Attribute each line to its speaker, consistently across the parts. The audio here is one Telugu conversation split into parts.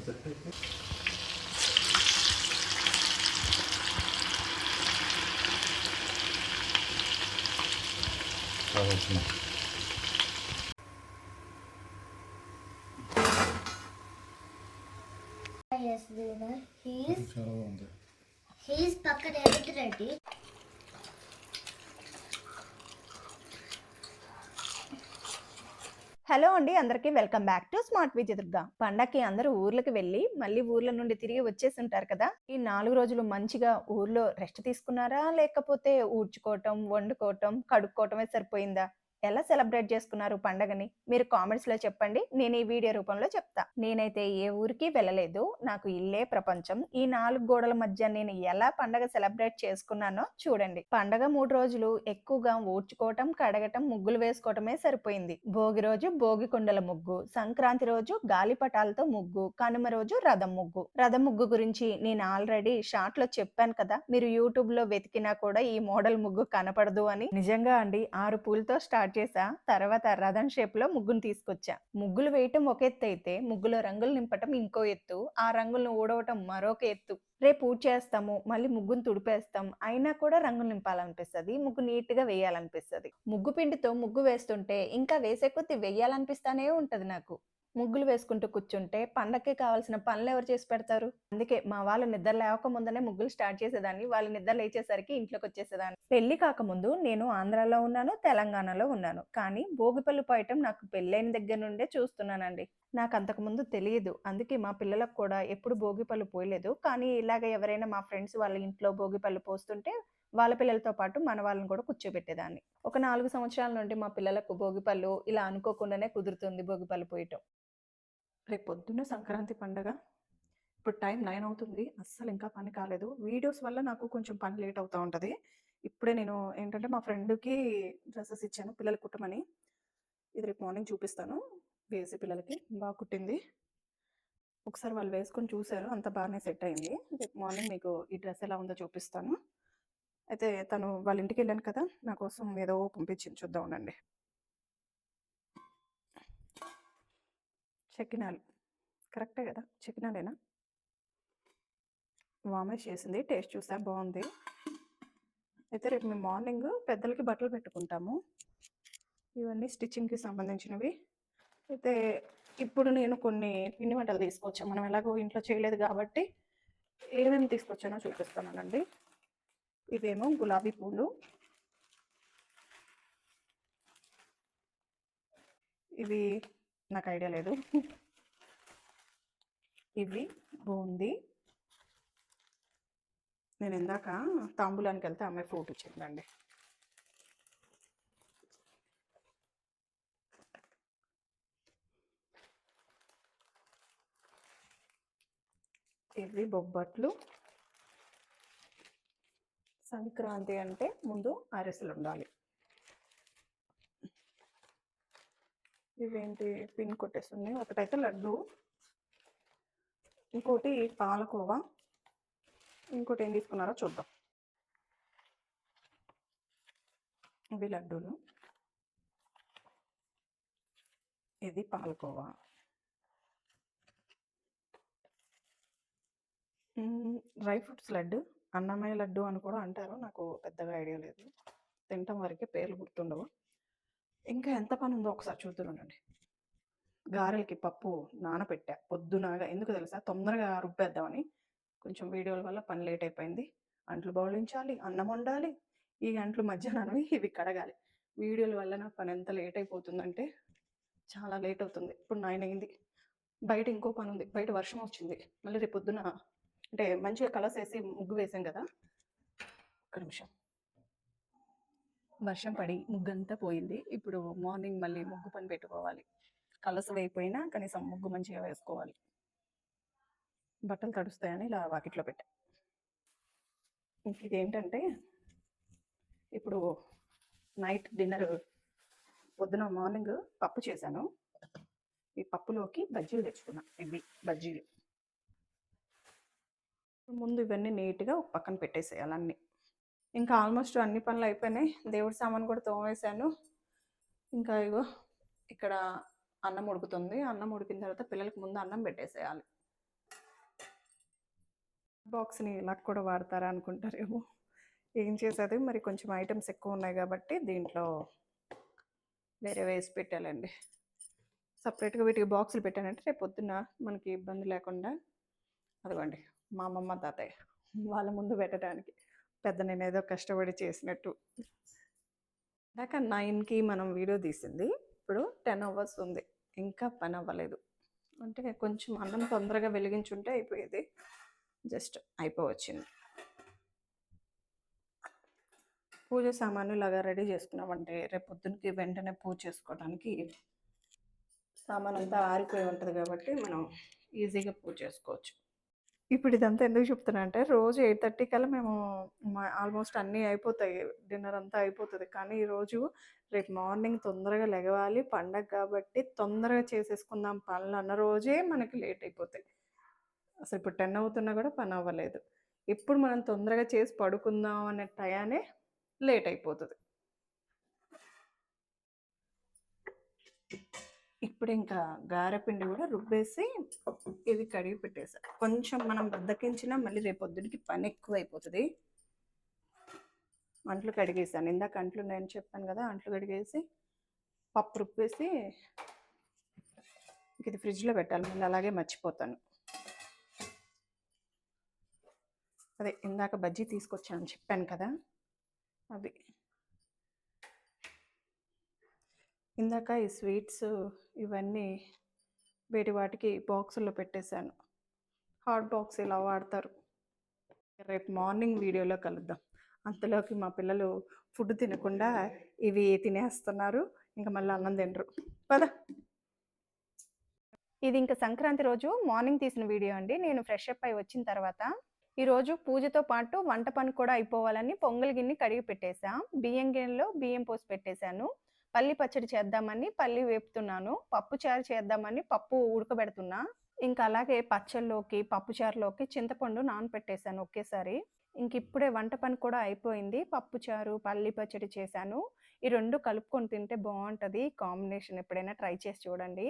Speaker 1: Yes, Dina. He's పక్కన ఎడిట్ రెడీ.
Speaker 2: హలో అండి, అందరికీ welcome back to smart Vijay Durga. పండక్కి అందరూ ఊర్లకు వెళ్ళి మళ్ళీ ఊర్ల నుండి తిరిగి వచ్చేసి ఉంటారు కదా. ఈ 4 రోజులు మంచిగా ఊర్లో రెస్ట్ తీసుకున్నారా, లేకపోతే ఊడ్చుకోవటం, వండుకోవటం, కడుక్కోవటమే సరిపోయిందా? ఎలా సెలబ్రేట్ చేసుకున్నారు పండగని? మీరు కామెంట్స్ లో చెప్పండి, నేను ఈ వీడియో రూపంలో చెప్తా. నేనైతే ఏ ఊరికి వెళ్ళలేదు, నాకు ఇల్లే ప్రపంచం. ఈ 4 గోడల మధ్య నేను ఎలా పండగ సెలబ్రేట్ చేసుకున్నానో చూడండి. పండగ 3 రోజులు ఎక్కువగా ఊడ్చుకోవటం, కడగటం, ముగ్గులు వేసుకోవటమే సరిపోయింది. భోగి రోజు భోగి కుండల ముగ్గు, సంక్రాంతి రోజు గాలిపటాలతో ముగ్గు, కనుమ రోజు రథం ముగ్గు. రథం ముగ్గు గురించి నేను ఆల్రెడీ షార్ట్ లో చెప్పాను కదా, మీరు యూట్యూబ్ లో వెతికినా కూడా ఈ మోడల్ ముగ్గు కనపడదు అని. నిజంగా అండి, 6 పూలతో స్టార్ట్ చేసా, తర్వాత రథం షేప్ లో ముగ్గును తీసుకొచ్చా. ముగ్గులు వేయటం ఒక ఎత్తు అయితే, ముగ్గులో రంగులు నింపటం ఇంకో ఎత్తు, ఆ రంగులను ఊడవటం మరొక ఎత్తు. రేపు పూజ చేస్తాము, మళ్ళీ ముగ్గును తుడిపేస్తాం, అయినా కూడా రంగులు నింపాలనిపిస్తుంది, ముగ్గు నీట్ గా వేయాలనిపిస్తుంది. ముగ్గు పిండితో ముగ్గు వేస్తుంటే ఇంకా వేసే కొద్ది వేయాలనిపిస్తానే ఉంటది నాకు. ముగ్గులు వేసుకుంటూ కూర్చుంటే పండక్కి కావాల్సిన పనులు ఎవరు చేసి పెడతారు? అందుకే మా వాళ్ళు నిద్ర లేవక ముందనే ముగ్గులు స్టార్ట్ చేసేదాన్ని, వాళ్ళు నిద్ర లేచేసరికి ఇంట్లోకి వచ్చేసేదాన్ని. పెళ్లి కాకముందు నేను ఆంధ్రాలో ఉన్నాను, తెలంగాణలో ఉన్నాను, కానీ భోగిపళ్ళు పోయటం నాకు పెళ్ళైన దగ్గర నుండే చూస్తున్నానండి. నాకు అంతకుముందు తెలియదు, అందుకే మా పిల్లలకు కూడా ఎప్పుడు భోగిపళ్ళు పోయలేదు. కానీ ఇలాగ ఎవరైనా మా ఫ్రెండ్స్ వాళ్ళ ఇంట్లో భోగిపళ్ళు పోస్తుంటే వాళ్ళ పిల్లలతో పాటు మన వాళ్ళని కూడా కూర్చోబెట్టేదాన్ని. ఒక 4 సంవత్సరాల నుండి మా పిల్లలకు భోగిపళ్ళు ఇలా అనుకోకుండానే కుదురుతుంది భోగిపళ్ళు పోయటం. రేపు పొద్దున్న సంక్రాంతి పండగ. ఇప్పుడు టైం 9 అవుతుంది, అస్సలు ఇంకా పని కాలేదు. వీడియోస్ వల్ల నాకు కొంచెం పని లేట్ అవుతూ ఉంటుంది. ఇప్పుడే నేను ఏంటంటే మా ఫ్రెండ్కి డ్రెస్సెస్ ఇచ్చాను పిల్లలు కుట్టమని. ఇది రేపు మార్నింగ్ చూపిస్తాను. వేసి పిల్లలకి బాగా కుట్టింది. ఒకసారి వాళ్ళు వేసుకొని చూశారు, అంత బాగానే సెట్ అయింది. రేపు మార్నింగ్ మీకు ఈ డ్రెస్ ఎలా ఉందో చూపిస్తాను. అయితే తను వాళ్ళ ఇంటికి వెళ్ళాను కదా, నా కోసం ఏదో పంపించింది, చూద్దాం ఉండండి. చెక్కినాలు కరెక్టే కదా, చెక్కినాలేనా? వామే చేసింది, టేస్ట్ చూసా బాగుంది. అయితే రేపు మేము మార్నింగ్ పెద్దలకి బట్టలు పెట్టుకుంటాము. ఇవన్నీ స్టిచ్చింగ్కి సంబంధించినవి. అయితే ఇప్పుడు నేను కొన్ని పిండి వంటలు తీసుకొచ్చాను, మనం ఎలాగో ఇంట్లో చేయలేదు కాబట్టి ఏమేమి తీసుకొచ్చానో చూపిస్తానండి. ఇవేమో గులాబీ పూలు, ఇవి నాకు ఐడియా లేదు. ఇవి బూందీ, నేను ఇందాక తాంబూలానికి వెళ్తే అమ్మాయి ఫ్రూట్ ఇచ్చిందండి. ఇవి బొబ్బట్లు. సంక్రాంతి అంటే ముందు అరిసెలు ఉండాలి. ఇవేంటి పిన్ కొట్టేస్తుంది, ఒకటైతే లడ్డు, ఇంకోటి పాలకోవా, ఇంకోటి ఏం తీసుకున్నారో చూద్దాం. ఇవి లడ్డూలు, ఇది పాలకోవా. డ్రై ఫ్రూట్స్ లడ్డు, అన్నమయ్య లడ్డు అని కూడా అంటారు, నాకు పెద్దగా ఐడియా లేదు, తింటాం వరకే, పేర్లు గుర్తుండవు. ఇంకా ఎంత పని ఉందో ఒకసారి చూద్దురుండండి. గారెలకి పప్పు నానబెట్టా పొద్దునగా, ఎందుకు తెలుసా, తొందరగా రుబ్బేద్దామని. కొంచెం వీడియోల వల్ల పని లేట్ అయిపోయింది. అంట్లు బౌలించాలి, అన్నం వండాలి, ఈ అంట్లు మధ్యాహ్నం ఇవి కడగాలి. వీడియోల వల్ల నాకు పని ఎంత లేట్ అయిపోతుందంటే చాలా లేట్ అవుతుంది. ఇప్పుడు 9 అయింది. బయట ఇంకో పని ఉంది, బయట వర్షం వచ్చింది. మళ్ళీ రేపు పొద్దున అంటే మంచిగా కలర్స్ వేసి ముగ్గు వేసాం కదా, ఒక్క నిమిషం. వర్షం పడి ముగ్గు అంతా పోయింది. ఇప్పుడు మార్నింగ్ మళ్ళీ ముగ్గు పని పెట్టుకోవాలి. కలర్స్ వేయిపోయినా కనీసం ముగ్గు మంచిగా వేసుకోవాలి. బట్టలు తడుస్తాయని ఇలా వాకిట్లో పెట్టా. ఇదేంటంటే ఇప్పుడు నైట్ డిన్నర్, పొద్దున మార్నింగ్ పప్పు చేశాను. ఈ పప్పులోకి బజ్జీలు తెచ్చుకున్నా, ఇవి బజ్జీలు. ముందు ఇవన్నీ నీట్గా ఒక పక్కన పెట్టేసేయాలి అన్నీ. ఇంకా ఆల్మోస్ట్ అన్ని పనులు అయిపోయినాయి. దేవుడి సామాన్ కూడా తోమేశాను. ఇంకా ఇగో ఇక్కడ అన్నం ఉడుకుతుంది. అన్నం ఉడికిన తర్వాత పిల్లలకి ముందు అన్నం పెట్టేసేయాలి. బాక్స్‌ని ఇలా కూడా వాడతారా అనుకుంటారేమో. ఏం చేసేది మరి కొంచెం ఐటెమ్స్ ఎక్కువ ఉన్నాయి కాబట్టి దీంట్లో వేరే వేసి పెట్టాలండి. సెపరేట్‌గా వీటికి బాక్సులు పెట్టానంటే రేపు పొద్దున్న మనకి ఇబ్బంది లేకుండా అదిగోండి మా అమ్మమ్మ, తాతయ్య వాళ్ళ ముందు పెట్టడానికి. పెద్ద నేనేదో కష్టపడి చేసినట్టు. ఇందాక 9కి మనం వీడియో తీసింది. ఇప్పుడు 10 అవర్స్ ఉంది. ఇంకా పని అవ్వలేదు. అంటే కొంచెం అన్నం తొందరగా వెలిగించుంటే అయిపోయేది. జస్ట్ అయిపోవచ్చింది. పూజ సామాను ఇలాగా రెడీ చేసుకున్నామంటే రేపు పొద్దునకి వెంటనే పూజ చేసుకోవడానికి సామానంతా ఆరిపోయి ఉంటది కాబట్టి మనం ఈజీగా పూజ చేసుకోవచ్చు. ఇప్పుడు ఇదంతా ఎందుకు చెప్తున్నా అంటే రోజు 8:30 కల్లా మేము ఆల్మోస్ట్ అన్నీ అయిపోతాయి. డిన్నర్ అంతా అయిపోతది. కానీ ఈరోజు రేపు మార్నింగ్ తొందరగా లెగవాలి. పండగ కాబట్టి తొందరగా చేసేసుకుందాం పనులన్న రోజే మనకి లేట్ అయిపోతాయి. అసలు ఇప్పుడు 10 అవుతున్నా కూడా పని అవ్వలేదు. ఎప్పుడు మనం తొందరగా చేసి పడుకుందాం అనే టయానే లేట్ అయిపోతది. ఇప్పుడు ఇంకా గారెపిండి కూడా రుబ్బేసి ఇది కడిగి పెట్టేసా. కొంచెం మనం బద్ధకించినా మళ్ళీ రేపు పొద్దునకి పని ఎక్కువైపోతది. అంట్లు కడిగేసాను. ఇందాక అంట్లు నేను చెప్పాను కదా! అంట్లు కడిగేసి పప్పు రుబ్బేసి ఇది ఫ్రిడ్జ్‌లో పెట్టాలి. మళ్ళీ అలాగే మర్చిపోతాను. అదే ఇందాక బజ్జీ తీసుకొచ్చానని చెప్పాను కదా! అవి. ఇందాక ఈ స్వీట్స్ ఇవన్నీ వేటి వాటికి బాక్సుల్లో పెట్టేశాను. హాట్ బాక్స్ ఇలా వాడతారు. రేపు మార్నింగ్ వీడియోలో కలుద్దాం. అంతలోకి మా పిల్లలు ఫుడ్ తినకుండా ఇవి తినేస్తున్నారు. ఇంక మళ్ళీ అన్నం తినరు. పద. ఇది ఇంక సంక్రాంతి రోజు మార్నింగ్ తీసిన వీడియో అండి. నేను ఫ్రెష్ అప్ అయి వచ్చిన తర్వాత ఈరోజు పూజతో పాటు వంట పని కూడా అయిపోవాలని పొంగల్ గిన్నె కడిగి పెట్టేసా. బియ్యం గిన్నెలో బియ్యం పోసి పెట్టేశాను. పల్లి పచ్చడి చేద్దామని పల్లి వేపుతున్నాను. పప్పు చారు చేద్దామని పప్పు ఉడకబెడుతున్నా. ఇంకా అలాగే పచ్చళ్ళలోకి, పప్పుచారులోకి చింతపండు నానపెట్టేశాను ఒకేసారి. ఇంకిప్పుడే వంట పని కూడా అయిపోయింది. పప్పుచారు, పల్లి పచ్చడి చేశాను. ఈ 2 కలుపుకొని తింటే బావుంటది. కాంబినేషన్ ఎప్పుడైనా ట్రై చేసి చూడండి.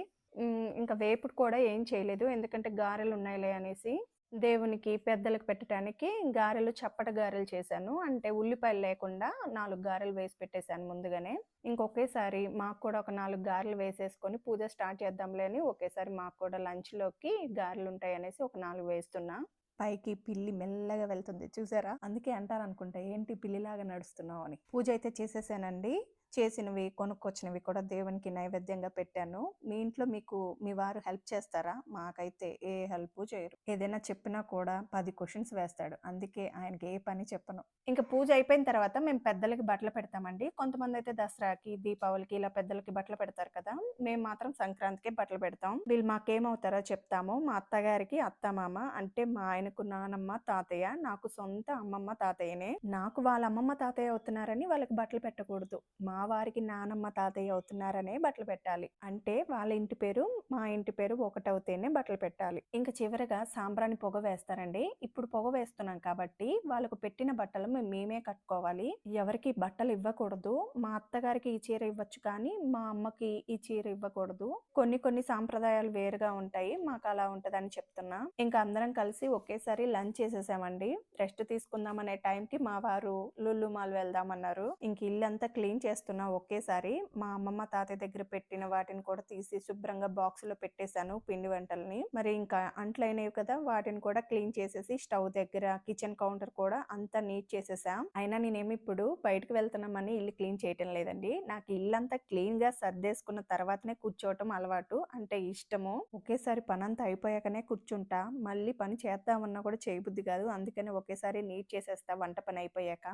Speaker 2: ఇంకా వేపుడు కూడా ఏం చేయలేదు. ఎందుకంటే గారెలున్నాయిలే అనేసి. దేవునికి, పెద్దలకు పెట్టటానికి గారెలు చప్పట గారెలు చేశాను. అంటే ఉల్లిపాయలు లేకుండా 4 గారెలు వేసి పెట్టేశాను ముందుగానే. ఇంకొకేసారి మాకు కూడా ఒక 4 గారెలు వేసేసుకొని పూజ స్టార్ట్ చేద్దాంలే అని ఒకేసారి మాకు కూడా లంచ్‌లోకి గారెలుంటాయనేసి ఒక 4 వేస్తున్నా. పైకి పిల్లి మెల్లగా వెళ్తుంది చూసారా? అందుకే అంటారనుకుంటా ఏంటి పిల్లిలాగా నడుస్తున్నావు అని. పూజ అయితే చేసేసానండి. చేసినవి, కొనుక్కొచ్చినవి కూడా దేవునికి నైవేద్యంగా పెట్టాను. మీ ఇంట్లో మీకు మీ వారు హెల్ప్ చేస్తారా? మాకైతే ఏ హెల్పు చేయరు. ఏదైనా చెప్పినా కూడా 10 క్వెషన్స్ వేస్తాడు. అందుకే ఆయనకి ఏ పని చెప్పను. ఇంక పూజ అయిపోయిన తర్వాత మేము పెద్దలకి బట్టలు పెడతామండి. కొంతమందయితే దసరాకి, దీపావళికి ఇలా పెద్దలకి బట్టలు పెడతారు కదా! మేము మాత్రం సంక్రాంతికే బట్టలు పెడతాం. వీళ్ళు మాకేమవుతారో చెప్తాము. మా అత్తగారికి అత్త-మామ అంటే మా ఆయనకు నానమ్మ, తాతయ్య. నాకు సొంత అమ్మమ్మ, తాతయ్యనే. నాకు వాళ్ళ అమ్మమ్మ, తాతయ్య అవుతున్నారని వాళ్ళకి బట్టలు పెట్టకూడదు. మా వారికి నానమ్మ, తాతయ్య అవుతున్నారనే బట్టలు పెట్టాలి. అంటే వాళ్ళ ఇంటి పేరు, మా ఇంటి పేరు ఒకటవుతేనే బట్టలు పెట్టాలి. ఇంక చివరగా సాంబ్రాణి పొగ వేస్తారండి. ఇప్పుడు పొగ వేస్తున్నాం కాబట్టి వాళ్ళకు పెట్టిన బట్టలు మేమే కట్టుకోవాలి. ఎవరికి బట్టలు ఇవ్వకూడదు. మా అత్తగారికి ఈ చీర ఇవ్వచ్చు కానీ మా అమ్మకి ఈ చీర ఇవ్వకూడదు. కొన్ని సాంప్రదాయాలు వేరుగా ఉంటాయి. మాకు అలా ఉంటదని చెప్తున్నా. ఇంకా అందరం కలిసి ఒకేసారి లంచ్ చేసేసామండి. రెస్ట్ తీసుకుందాం అనే టైంకి మా వారు లులు మాల్ వెళ్దామన్నారు. ఇంక ఇల్లంతా క్లీన్ చేస్తున్నా ఒకేసారి. మా అమ్మమ్మ, తాతయ్య దగ్గర పెట్టిన వాటిని కూడా తీసి శుభ్రంగా బాక్స్‌లో పెట్టేశాను పిండి వంటల్ని. మరి ఇంకా అంట్లయినవి కదా! వాటిని కూడా క్లీన్ చేసేసి స్టవ్ దగ్గర, కిచెన్ కౌంటర్ కూడా అంతా నీట్ చేసేసా. అయినా నేనేమి ఇప్పుడు బయటకు వెళ్తున్నామని ఇల్లు క్లీన్ చేయటం లేదండి. నాకు ఇల్లంతా క్లీన్‌గా సర్దేసుకున్న తర్వాతనే కూర్చోవటం అలవాటు. అంటే ఇష్టము. ఒకేసారి పనంతా అయిపోయాకనే కూర్చుంటా. మళ్ళీ పని చేద్దామన్నా కూడా చేయబుద్ధి కాదు. అందుకని ఒకేసారి నీట్ చేసేస్తా వంట పని అయిపోయాక.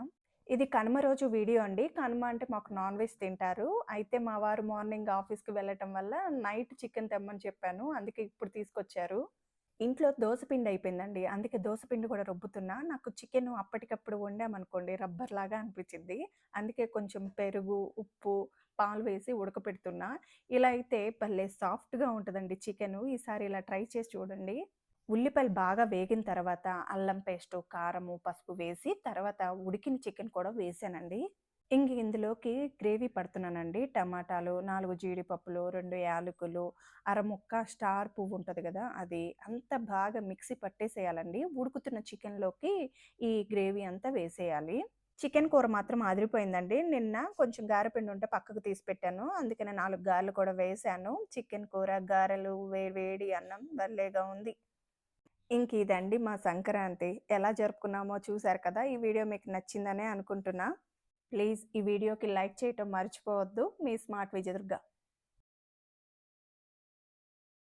Speaker 2: ఇది కనుమ రోజు వీడియో అండి. కనుమ అంటే మాకు నాన్ వెజ్ తింటారు. అయితే మా వారు మార్నింగ్ ఆఫీస్‌కి వెళ్ళటం వల్ల నైట్ చికెన్ తెమ్మని చెప్పాను. అందుకే ఇప్పుడు తీసుకొచ్చారు. ఇంట్లో దోస పిండి అయిపోయిందండి. అందుకే దోస పిండి కూడా రుబ్బుతున్నా. నాకు చికెను అప్పటికప్పుడు వండామనుకోండి రబ్బర్‌లాగా అనిపిచ్చిద్ది. అందుకే కొంచెం పెరుగు, ఉప్పు, పాలు వేసి ఉడకపెడుతున్నా. ఇలా అయితే భలే సాఫ్ట్‌గా ఉంటదండి చికెను. ఈసారి ఇలా ట్రై చేసి చూడండి. ఉల్లిపాయలు బాగా వేగిన తర్వాత అల్లం పేస్టు, కారము, పసుపు వేసి తర్వాత ఉడికిన చికెన్ కూడా వేసానండి. ఇంక ఇందులోకి గ్రేవీ పడుతున్నానండి. టమాటాలు, 4 జీడిపప్పులు, 2 యాలకులు, అరముక్క స్టార్ పువ్వు ఉంటది గదా! అది అంతా బాగా మిక్సీ పట్టేసేయాలండి. ఉడుకుతున్న చికెన్‌లోకి ఈ గ్రేవీ అంతా వేసేయాలి. చికెన్ కూర మాత్రం అదిరిపోయిందండి. నిన్న కొంచెం గారెపిండి ఉంటే పక్కకు తీసి పెట్టాను. అందుకనే 4 గారెలు కూడా వేశాను. చికెన్ కూర, గారెలు, వేడి వేడి అన్నం భలేగా ఉంది. ఇంక ఇదండి మా సంక్రాంతి. ఎలా జరుపుకున్నామో చూసారు కదా! ఈ వీడియో మీకు నచ్చిందనే అనుకుంటున్నా. ప్లీజ్ ఈ వీడియోకి లైక్ చేయటం మర్చిపోవద్దు. మీ స్మార్ట్ విజయదుర్గ.